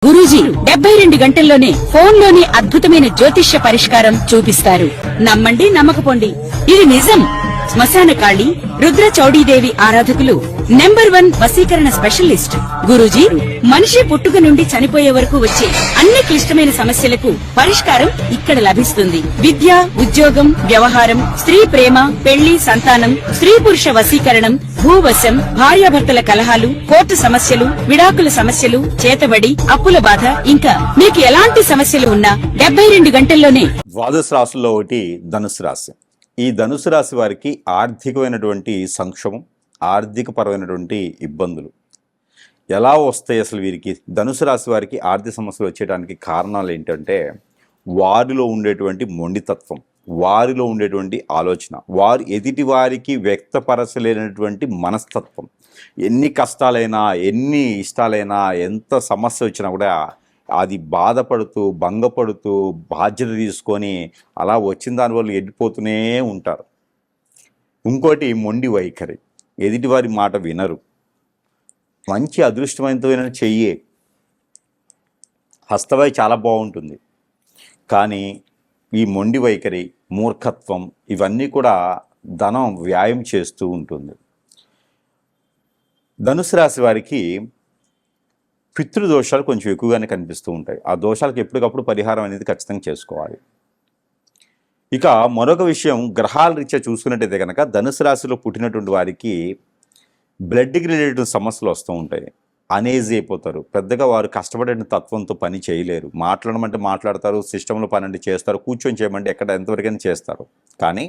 గురూజీ 72 గంటల్లోనే ఫోన్లోని అద్భుతమైన జ్యోతిష్య పరిష్కారం చూపిస్తారు. నమ్మండి, నమ్మకపోండి, ఇది నిజం. శ్మశాన కాళి రుద్ర చౌడీదేవి ఆరాధకులు నంబర్ 1 వశీకరణ స్పెషలిస్ట్ గురూజీ. మనిషి పుట్టుక నుండి చనిపోయే వరకు వచ్చే అన్ని క్లిష్టమైన సమస్యలకు పరిష్కారం ఇక్కడ లభిస్తుంది. విద్య, ఉద్యోగం, వ్యవహారం, స్త్రీ ప్రేమ, పెళ్లి, సంతానం, స్త్రీ పురుష వశీకరణం, భూవశం, భార్యాభర్తల కలహాలు, కోర్టు సమస్యలు, విడాకుల సమస్యలు, చేతబడి, అప్పుల బాధ, ఇంకా మీకు ఎలాంటి సమస్యలు ఉన్నా 72 గంటల్లోనే. ద్వాదశ రాశుల్లో ఒకటి ధనుసు రాశి. ఈ ధనుసు రాశి వారికి ఆర్థికమైనటువంటి సంక్షోభం, ఆర్థికపరమైనటువంటి ఇబ్బందులు ఎలా వస్తాయి? అసలు వీరికి ధనుసు రాశి వారికి ఆర్థిక సమస్యలు వచ్చేయడానికి కారణాలు ఏంటంటే వారిలో ఉండేటువంటి మొండితత్వం, వారిలో ఉండేటువంటి ఆలోచన, వారు ఎదుటి వారికి వ్యక్తపరచలేనటువంటి మనస్తత్వం. ఎన్ని కష్టాలైనా, ఎన్ని ఇష్టాలైనా, ఎంత సమస్య వచ్చినా కూడా అది బాధపడుతూ, భంగపడుతూ, బాధ్యత తీసుకొని అలా వచ్చిన దానివల్ల వెళ్ళిపోతూనే ఉంటారు. ఇంకోటి మొండి వైఖరి, ఎదుటివారి మాట వినరు. మంచి అదృష్టవంతమైన చెయ్యే, హస్తవాయి చాలా బాగుంటుంది, కానీ ఈ మొండి వైఖరి, మూర్ఖత్వం ఇవన్నీ కూడా ధనం వ్యాయం చేస్తూ ఉంటుంది. ధనుసు రాశి వారికి పితృదోషాలు కొంచెం ఎక్కువగానే కనిపిస్తూ ఉంటాయి. ఆ దోషాలకు ఎప్పటికప్పుడు పరిహారం అనేది ఖచ్చితంగా చేసుకోవాలి. ఇక మరొక విషయం, గ్రహాల రీత్యా చూసుకున్నట్టయితే కనుక ధనుసు రాశిలో పుట్టినటువంటి వారికి బ్లడ్కి రిలేటెడ్ సమస్యలు వస్తూ ఉంటాయి. అనేజీ అయిపోతారు, పెద్దగా వారు కష్టపడే తత్వంతో పని చేయలేరు. మాట్లాడమంటే మాట్లాడతారు, సిస్టంలో పని అంటే చేస్తారు, కూర్చొని చేయమంటే ఎక్కడ ఎంతవరకైనా చేస్తారు. కానీ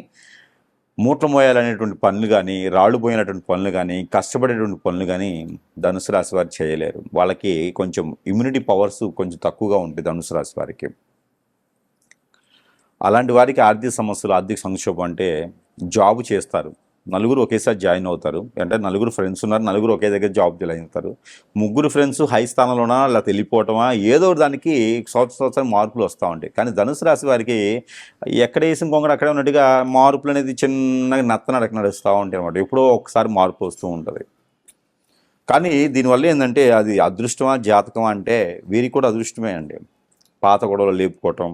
మూట్ల మోయాలనేటువంటి పనులు కానీ, రాళ్ళు పోయినటువంటి పనులు కానీ, కష్టపడేటువంటి పనులు కానీ ధనుసు రాశి వారు చేయలేరు. వాళ్ళకి కొంచెం ఇమ్యూనిటీ పవర్స్ కొంచెం తక్కువగా ఉంటాయి ధనుసు రాశి వారికి. అలాంటి వారికి ఆర్థిక సమస్యలు, ఆర్థిక సంక్షోభం అంటే జాబ్ చేస్తారు, నలుగురు ఒకేసారి జాయిన్ అవుతారు. అంటే నలుగురు ఫ్రెండ్స్ ఉన్నారు, నలుగురు ఒకే దగ్గర జాబ్ జాయిన్ అవుతారు. ముగ్గురు ఫ్రెండ్స్ హై స్థానంలోనా అలా వెళ్ళిపోవటమా, ఏదో దానికి సంవత్సరం మార్పులు వస్తూ ఉంటాయి. కానీ ధనుసు రాశి వారికి ఎక్కడ వేసిన కొంగడు అక్కడే ఉన్నట్టుగా మార్పులు అనేది చిన్నగా నత్తనడక నడుస్తూ ఉంటాయి అన్నమాట. ఎప్పుడో ఒకసారి మార్పు వస్తూ ఉంటుంది. కానీ దీనివల్ల ఏంటంటే అది అదృష్టమా జాతకమా అంటే వీరికి కూడా అదృష్టమే అండి. పాత గొడవలు లేపుకోవటం,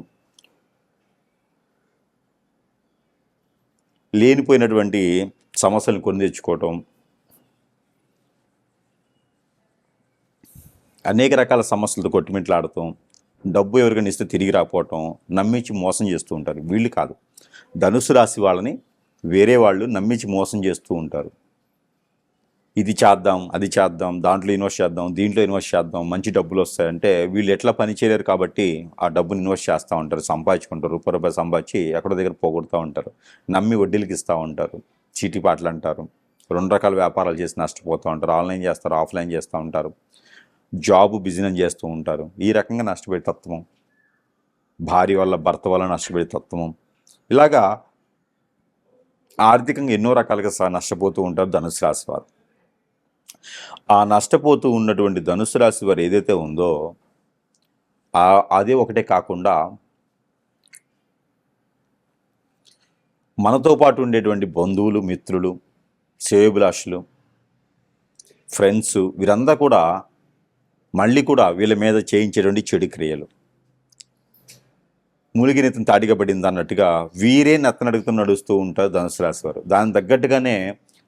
లేనిపోయినటువంటి సమస్యలను కొని తెచ్చుకోవటం, అనేక రకాల సమస్యలతో కొట్టుమిట్లాడటం, డబ్బు ఎవరికైనా ఇస్తే తిరిగి రాకపోవటం, నమ్మించి మోసం చేస్తూ ఉంటారు. వీళ్ళు కాదు, ధనుసు రాశి వాళ్ళని వేరే వాళ్ళు నమ్మించి మోసం చేస్తూ ఉంటారు. ఇది చేద్దాం, అది చేద్దాం, దాంట్లో ఇన్వెస్ట్ చేద్దాం, దీంట్లో ఇన్వెస్ట్ చేద్దాం, మంచి డబ్బులు వస్తాయంటే వీళ్ళు ఎట్లా పని చేయలేరు కాబట్టి ఆ డబ్బుని ఇన్వెస్ట్ చేస్తూ ఉంటారు, సంపాదించుకుంటారు. రూపాయి సంపాదించి ఎక్కడో దగ్గర పోగొడుతూ ఉంటారు, నమ్మి వడ్డీలకి ఇస్తూ ఉంటారు, చీటీపాటలు అంటారు. 2 రకాల వ్యాపారాలు చేసి నష్టపోతూ ఉంటారు. ఆన్లైన్ చేస్తారు, ఆఫ్లైన్ చేస్తూ ఉంటారు, జాబ్ బిజినెస్ చేస్తూ ఉంటారు. ఈ రకంగా నష్టపోయే తత్వం, భార్య వల్ల భర్త వల్ల నష్టపోయే తత్వం, ఇలాగా ఆర్థికంగా ఎన్నో రకాలుగా నష్టపోతూ ఉంటారు ధనుసు రాశి వారు. ఆ నష్టపోతూ ఉన్నటువంటి ధనుసు రాశి వారు ఏదైతే ఉందో అదే ఒకటే కాకుండా మనతో పాటు ఉండేటువంటి బంధువులు, మిత్రులు, శ్రేయోభిలాషులు, ఫ్రెండ్స్ వీరంతా కూడా మళ్ళీ కూడా వీళ్ళ మీద చేయించేటువంటి చెడు క్రియలు, మూలిగినెత్తిన తాటిగా పడింది అన్నట్టుగా వీరే నెత్తనడుగుతూ నడుస్తూ ఉంటారు ధనుసు రాశి వారు. దానికి తగ్గట్టుగానే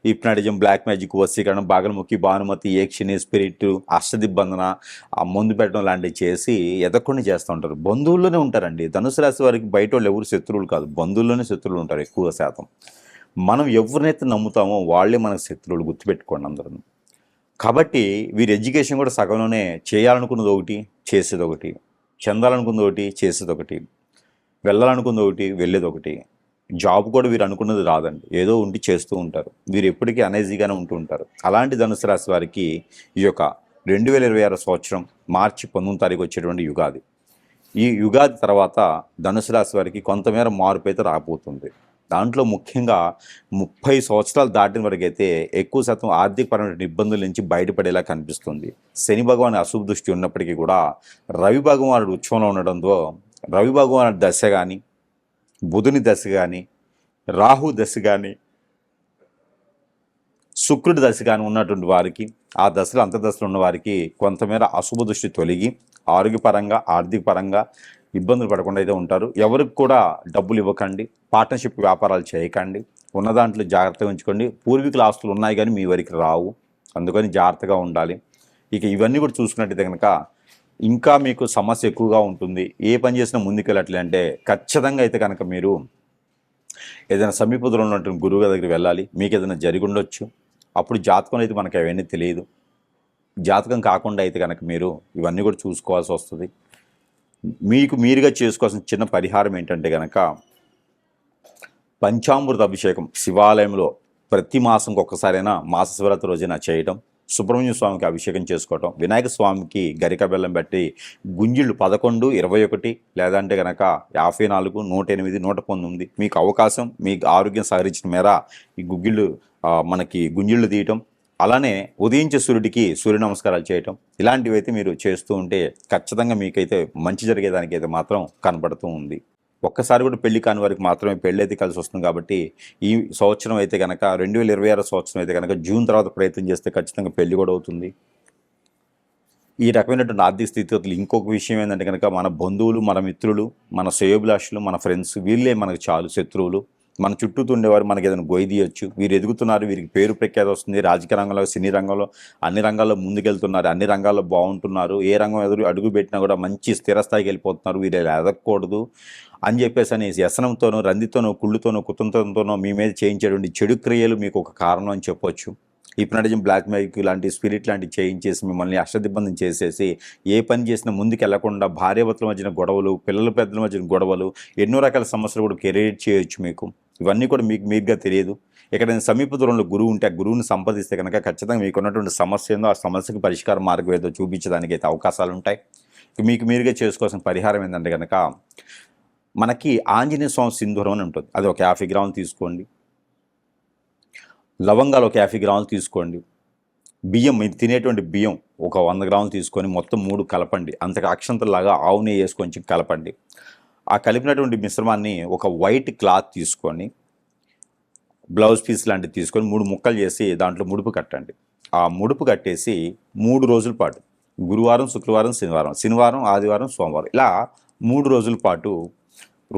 హిప్నాటిజం, బ్లాక్ మ్యాజిక్, వశీకరణం, బాగలముఖి, భానుమతి, ఏక్షిణి, స్పిరిట్, అష్టదిబ్బందన, ఆ మందు పెట్టడం లాంటివి చేసి ఎదక్కొని చేస్తూ ఉంటారు. బంధువుల్లోనే ఉంటారండి ధనుసు రాశి వారికి. బయట వాళ్ళు ఎవరు శత్రువులు కాదు, బంధువుల్లోనే శత్రువులు ఉంటారు ఎక్కువ శాతం. మనం ఎవరినైతే నమ్ముతామో వాళ్ళే మనకు శత్రువులు, గుర్తుపెట్టుకోండి అందరూ. కాబట్టి వీరి ఎడ్యుకేషన్ కూడా సగంలోనే చేయాలనుకున్నది ఒకటి, చేసేది ఒకటి, చెందాలనుకున్నది ఒకటి, చేసేది ఒకటి, వెళ్ళాలనుకున్నది ఒకటి, వెళ్ళేది ఒకటి. జాబ్ కూడా వీరు అనుకున్నది రాదండి, ఏదో ఉండి చేస్తూ ఉంటారు. వీరు ఎప్పటికీ అనేజీగానే ఉంటూ ఉంటారు. అలాంటి ధనుసు రాశి వారికి ఈ యొక్క 2026 సంవత్సరం మార్చి 19వ తారీఖు వచ్చేటువంటి యుగాది. ఈ యుగాది తర్వాత ధనుసు రాశి వారికి కొంతమేర మార్పు అయితే రాబోతుంది. దాంట్లో ముఖ్యంగా 30 సంవత్సరాలు దాటిన వరకు అయితే ఎక్కువ శాతం ఆర్థికపరమైన ఇబ్బందుల నుంచి బయటపడేలా కనిపిస్తుంది. శని భగవాన్ అశుభ దృష్టి ఉన్నప్పటికీ కూడా రవి భగవానుడు ఉత్సవంలో ఉండడంతో రవి భగవానుడి దశ కానీ, బుధుని దశ కానీ, రాహు దశ కానీ, శుక్రుడి దశ కానీ ఉన్నటువంటి వారికి, ఆ దశలో అంతర్దశలో ఉన్న వారికి కొంతమేర అశుభ దృష్టి తొలగి ఆరోగ్యపరంగా ఆర్థిక పరంగా ఇబ్బందులు పడకుండా అయితే ఉంటారు. ఎవరికి కూడా డబ్బులు ఇవ్వకండి, పార్ట్నర్షిప్ వ్యాపారాలు చేయకండి, ఉన్న దాంట్లో జాగ్రత్తగా ఉంచుకోండి. పూర్వీకుల ఆస్తులు ఉన్నాయి కానీ మీ వరకు రావు, అందుకని జాగ్రత్తగా ఉండాలి. ఇక ఇవన్నీ కూడా చూసుకున్నట్టయితే కనుక ఇంకా మీకు సమస్య ఎక్కువగా ఉంటుంది. ఏ పని చేసినా ముందుకెళ్ళట్లే అంటే ఖచ్చితంగా అయితే కనుక మీరు ఏదైనా సమీప దూరంలో ఉన్నటువంటి గురువు దగ్గరికి వెళ్ళాలి. మీకు ఏదైనా జరిగి ఉండొచ్చు, అప్పుడు జాతకం అయితే మనకు అవన్నీ తెలియదు. జాతకం కాకుండా అయితే కనుక మీరు ఇవన్నీ కూడా చూసుకోవాల్సి వస్తుంది. మీకు మీరుగా చేసుకోవాల్సిన చిన్న పరిహారం ఏంటంటే కనుక పంచామృత అభిషేకం శివాలయంలో ప్రతి మాసంకి ఒక్కసారైనా మాస శివరాత్రి రోజున చేయటం, సుబ్రహ్మణ్య స్వామికి అభిషేకం చేసుకోవటం, వినాయక స్వామికి గరిక బెల్లం పెట్టి గుంజిళ్ళు 11, 21 లేదంటే కనుక 54, 108, 119 మీకు అవకాశం, మీకు ఆరోగ్యం సహకరించిన మేర ఈ మనకి గుంజిళ్ళు తీయటం, అలానే ఉదయించే సూర్యుడికి సూర్య నమస్కారాలు చేయటం, ఇలాంటివి అయితే మీరు చేస్తూ ఉంటే ఖచ్చితంగా మీకైతే మంచి జరిగేదానికి అయితే మాత్రం కనబడుతూ ఉంది. ఒక్కసారి కూడా పెళ్లి కాని వారికి మాత్రమే పెళ్ళి అయితే కలిసి వస్తుంది. కాబట్టి ఈ సంవత్సరం అయితే కనుక 2026 సంవత్సరం అయితే కనుక జూన్ తర్వాత ప్రయత్నం చేస్తే ఖచ్చితంగా పెళ్లి కూడా అవుతుంది. ఈ రకమైనటువంటి ఆర్థిక స్థితిగతులు ఇంకొక విషయం ఏంటంటే కనుక మన బంధువులు, మన మిత్రులు, మన శ్రేయోభిలాషులు, మన ఫ్రెండ్స్ వీళ్ళే మనకు చాలు శత్రువులు. మన చుట్టూతో ఉండేవారు మనకి ఏదైనా గొయ్యి తీయొచ్చు. వీరు ఎదుగుతున్నారు, వీరికి పేరు ప్రఖ్యాతి వస్తుంది, రాజకీయ రంగంలో, సినీ రంగంలో, అన్ని రంగాల్లో ముందుకెళ్తున్నారు, అన్ని రంగాల్లో బాగుంటున్నారు, ఏ రంగం అడుగు పెట్టినా కూడా మంచి స్థిరస్థాయికి వెళ్ళిపోతున్నారు, వీరు ఎదగకూడదు అని చెప్పేసి అని వ్యసనంతోనో, రందితోనో, కుళ్ళుతోనో, కుతంత్రంతోనో మీ మీద చేయించేటువంటి చెడు క్రియలు మీకు ఒక కారణం అని చెప్పొచ్చు. హిప్నటిజం, బ్లాక్ మ్యాజిక్ లాంటి స్పిరిట్ లాంటివి చేయించేసి మిమ్మల్ని అష్టదిబ్బంది చేసేసి ఏ పని చేసినా ముందుకు వెళ్లకుండా భార్యాభర్తల మధ్యన గొడవలు, పిల్లల పెద్దల మధ్యన గొడవలు, ఎన్నో రకాల సమస్యలు కూడా క్రియేట్ చేయొచ్చు మీకు. ఇవన్నీ కూడా మీకు మీరుగా తెలియదు. ఎక్కడైనా సమీప దూరంలో గురువు ఉంటే ఆ గురువుని సంపాదిస్తే కనుక ఖచ్చితంగా మీకు ఉన్నటువంటి సమస్య ఏందో ఆ సమస్యకి పరిష్కార మార్గం ఏదో చూపించడానికి అయితే అవకాశాలు ఉంటాయి. మీకు మీరుగా చేసుకోవాల్సిన పరిహారం ఏంటంటే కనుక మనకి ఆంజనేయ స్వామి సింధూరం అని ఉంటుంది. అది ఒక 50 గ్రాములు తీసుకోండి. లవంగాలు ఒక 50 గ్రాములు తీసుకోండి. బియ్యం, మీరు తినేటువంటి బియ్యం ఒక 100 గ్రాములు తీసుకొని మొత్తం 3 కలపండి. అంతకు అక్షంతలాగా ఆవు నెయ్యి వేసుకొని కలపండి. ఆ కలిపినటువంటి మిశ్రమాన్ని ఒక వైట్ క్లాత్ తీసుకొని, బ్లౌజ్ పీస్ లాంటివి తీసుకొని 3 ముక్కలు చేసి దాంట్లో ముడుపు కట్టండి. ఆ ముడుపు కట్టేసి 3 రోజుల పాటు, గురువారం, శుక్రవారం, శనివారం, ఆదివారం, సోమవారం, ఇలా 3 రోజుల పాటు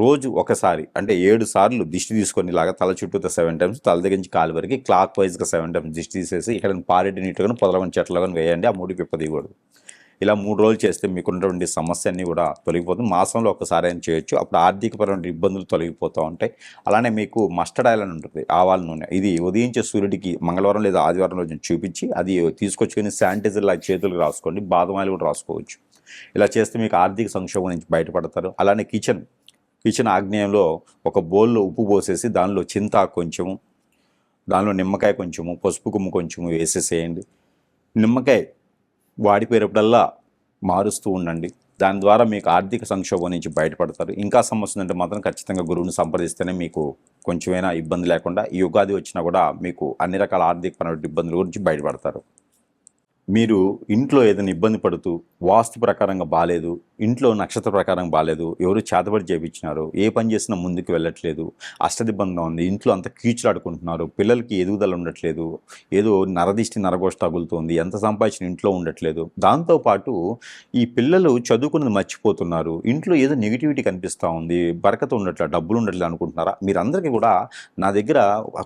రోజు ఒకసారి అంటే 7 సార్లు దిష్టి తీసుకొని ఇలాగా తల చుట్టూతో 7 టైమ్స్, తల దగ్గర నుంచి కాలు వరకు క్లాక్ వైజ్గా 7 టైమ్స్ దిష్టి తీసేసి ఇక్కడ పారెడ్డి నీట్గా పొదలవని చెట్లుగా వేయండి. ఆ ముడి పిప్పదీయకూడదు. ఇలా 3 రోజులు చేస్తే మీకున్నటువంటి సమస్య అన్నీ కూడా తొలగిపోతుంది. మాసంలో ఒకసారి అయినా చేయొచ్చు. అప్పుడు ఆర్థికపరమైన ఇబ్బందులు తొలగిపోతూ ఉంటాయి. అలానే మీకు మస్టర్డ్ ఆయిల్ అని ఉంటుంది, ఆవాల నూనె. ఇది ఉదయించే సూర్యుడికి మంగళవారం లేదా ఆదివారం రోజున చూపించి అది తీసుకొచ్చుకొని శానిటైజర్ లాగా చేతులకు రాసుకోండి. బాదం ఆయిల్ కూడా రాసుకోవచ్చు. ఇలా చేస్తే మీకు ఆర్థిక సంక్షోభం నుంచి బయటపడతారు. అలానే కిచెన్ ఆగ్నేయంలో ఒక బౌల్లో ఉప్పు పోసేసి దానిలో చింతాకు కొంచెము, దానిలో నిమ్మకాయ కొంచెము, పసుపు కొమ్ము కొంచెము వేసేసేయండి. నిమ్మకాయ వాడిపోయేటప్పుడల్లా మారుస్తూ ఉండండి. దాని ద్వారా మీకు ఆర్థిక సంక్షోభం నుంచి బయటపడతారు. ఇంకా సమస్య ఉంటే మాత్రం ఖచ్చితంగా గురువుని సంప్రదిస్తేనే మీకు కొంచెమైనా ఇబ్బంది లేకుండా ఈ ఉగాది వచ్చినా కూడా మీకు అన్ని రకాల ఆర్థికపరమైన ఇబ్బందుల గురించి బయటపడతారు. మీరు ఇంట్లో ఏదైనా ఇబ్బంది పడుతూ వాస్తు ప్రకారంగా బాగాలేదు, ఇంట్లో నక్షత్ర ప్రకారం బాగాలేదు, ఎవరు చేతబడి చేయించినారు, ఏ పని చేసినా ముందుకు వెళ్ళట్లేదు, అష్టదిబ్బందిగా ఉంది, ఇంట్లో అంత కీచులాడుకుంటున్నారు, పిల్లలకి ఎదుగుదల ఉండట్లేదు, ఏదో నరదిష్టి నరగోష్ఠ తగులుతోంది, ఎంత సంపాదించిన ఇంట్లో ఉండట్లేదు, దాంతోపాటు ఈ పిల్లలు చదువుకున్నది మర్చిపోతున్నారు, ఇంట్లో ఏదో నెగిటివిటీ కనిపిస్తూ ఉంది, బరకత ఉండట్లేదు, డబ్బులు ఉండట్లేదు అనుకుంటున్నారా? మీరందరికీ కూడా నా దగ్గర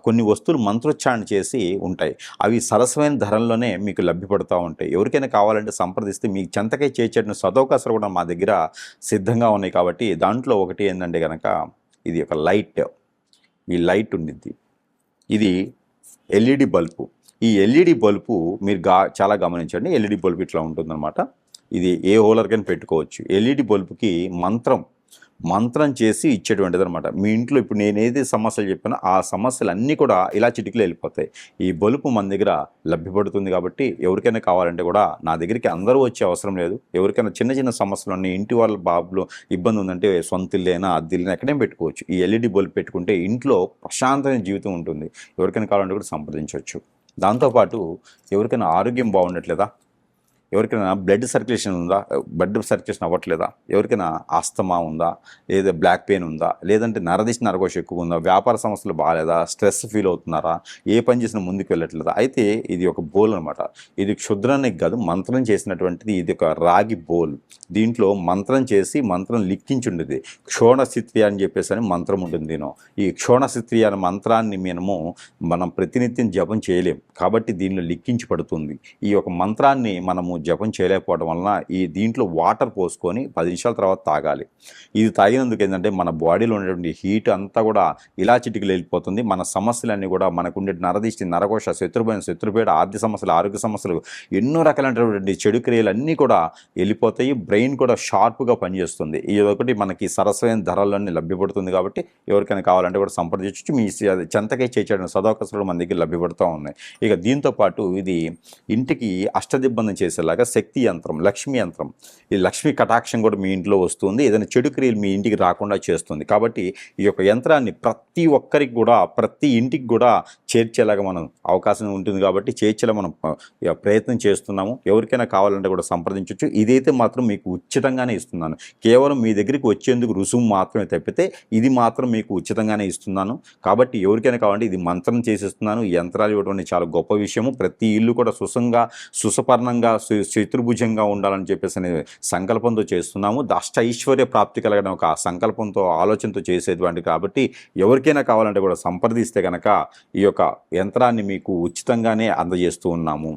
కొన్ని వస్తువులు మంత్రోచ్చారణ చేసి ఉంటాయి. అవి సరసమైన ధరల్లోనే మీకు లభ్యపడుతూ ఉంటాయి. ఎవరికైనా కావాలంటే సంప్రదిస్తే మీకు చెంతకై చేర్చేట సదవకాశాలు కూడా మా దగ్గర సిద్ధంగా ఉన్నాయి. కాబట్టి దాంట్లో ఒకటి ఏంటంటే కనుక ఇది ఒక లైట్, ఈ లైట్ ఉండిద్ది, ఇది ఎల్ఈడి బల్బు. ఈ ఎల్ఈడి బల్బు మీరు చాలా గమనించండి. ఎల్ఈడి బల్బు ఇట్లా ఉంటుందన్నమాట. ఇది ఏ హోలర్కైనా పెట్టుకోవచ్చు. ఎల్ఈడి బల్బుకి మంత్రం చేసి ఇచ్చేటువంటిది అనమాట. మీ ఇంట్లో ఇప్పుడు నేనేది సమస్యలు చెప్పానో ఆ సమస్యలు అన్నీ కూడా ఇలా చిటికలు వెళ్ళిపోతాయి. ఈ బల్బు మన దగ్గర లభ్యపడుతుంది. కాబట్టి ఎవరికైనా కావాలంటే కూడా నా దగ్గరికి అందరూ వచ్చే అవసరం లేదు. ఎవరికైనా చిన్న సమస్యలు ఉన్నాయి, ఇంటి వాళ్ళ బాబులో ఇబ్బంది ఉందంటే సొంత ఇల్లైనా అద్దెలైనా ఎక్కడైనా పెట్టుకోవచ్చు. ఈ ఎల్ఈడి బల్బు పెట్టుకుంటే ఇంట్లో ప్రశాంతమైన జీవితం ఉంటుంది. ఎవరికైనా కావాలంటే కూడా సంప్రదించవచ్చు. దాంతోపాటు ఎవరికైనా ఆరోగ్యం బాగుండట్లేదా, ఎవరికైనా బ్లడ్ సర్క్యులేషన్ ఉందా, బ్లడ్ సర్క్యులేషన్ అవ్వట్లేదా, ఎవరికైనా ఆస్తమా ఉందా, లేదా బ్లాక్ పెయిన్ ఉందా, లేదంటే నరదిష్టి నరకోశ ఎక్కువ ఉందా, వ్యాపార సమస్యలు బాగాలేదా, స్ట్రెస్ ఫీల్ అవుతున్నారా, ఏ పని చేసినా ముందుకు వెళ్ళట్లేదా, అయితే ఇది ఒక బోల్ అనమాట. ఇది క్షుద్రానికి కాదు, మంత్రం చేసినటువంటిది. ఇది ఒక రాగి బోల్. దీంట్లో మంత్రం చేసి మంత్రం లిఖించుండేది. క్షోణస్థితి అని చెప్పేసి అని మంత్రం ఉంటుంది దీనిలో. ఈ క్షోణస్థితి అనే మంత్రాన్ని మనం ప్రతినిత్యం జపం చేయలేం కాబట్టి దీనిలో లిఖించి పడుతుంది. ఈ యొక్క మంత్రాన్ని మనము జపం చేయలేకపోవడం వలన దీంట్లో వాటర్ పోసుకొని 10 నిమిషాల తర్వాత తాగాలి. ఇది తాగినందుకు ఏంటంటే మన బాడీలో ఉండేటువంటి హీట్ అంతా కూడా ఇలా చిటికలు వెళ్ళిపోతుంది. మన సమస్యలన్నీ కూడా మనకు ఉండే నరదిష్టి, నరకోశ, శత్రుభయం, శత్రుపీడ, ఆర్థిక సమస్యలు, ఆరోగ్య సమస్యలు, ఎన్నో రకాలైనటువంటి చెడు క్రియలు అన్నీ కూడా వెళ్ళిపోతాయి. బ్రెయిన్ కూడా షార్ప్గా పనిచేస్తుంది. ఇది ఒకటి మనకి సరసమైన ధరల్లోనే లభ్యపడుతుంది కాబట్టి ఎవరికైనా కావాలంటే కూడా సంప్రదించవచ్చు. మీ చెంతకై చేర్చడం సదవకాశాలు మన దగ్గర లభ్యపడుతూ ఉన్నాయి. ఇక దీంతో పాటు ఇది ఇంటికి అష్టదిబ్బందం చేసేలాగా శక్తి యంత్రం, లక్ష్మీ యంత్రం. ఈ లక్ష్మీ కటాక్షం కూడా మీ ఇంట్లో వస్తుంది. ఏదైనా చెడు క్రియలు మీ ఇంటికి రాకుండా చేస్తుంది. కాబట్టి ఈ యొక్క యంత్రాన్ని ప్రతి ఒక్కరికి కూడా, ప్రతి ఇంటికి కూడా చేర్చేలాగా మనం అవకాశం ఉంటుంది కాబట్టి చేర్చేలా మనం ప్రయత్నం చేస్తున్నాము. ఎవరికైనా కావాలంటే కూడా సంప్రదించవచ్చు. ఇదైతే మాత్రం మీకు ఉచితంగానే ఇస్తున్నాను. కేవలం మీ దగ్గరికి వచ్చేందుకు రుసుము మాత్రమే తప్పితే ఇది మాత్రం మీకు ఉచితంగానే ఇస్తున్నాను. కాబట్టి ఎవరికైనా కావాలంటే ఇది మంత్రం చేసిస్తున్నాను. ఈ యంత్రాలు ఇవ్వడం అనేది చాలా గొప్ప విషయము. ప్రతి ఇల్లు కూడా సుసపర్ణంగా, శత్రుభుజంగా ఉండాలని చెప్పేసి అనే సంకల్పంతో చేస్తున్నాము. అష్ట ఐశ్వర్య ప్రాప్తి కలగడం ఒక సంకల్పంతో, ఆలోచనతో చేసేటువంటి కాబట్టి ఎవరికైనా కావాలంటే కూడా సంప్రదిస్తే కనుక ఈ యొక్క యంత్రాన్ని మీకు ఉచితంగానే అందజేస్తూ ఉన్నాము.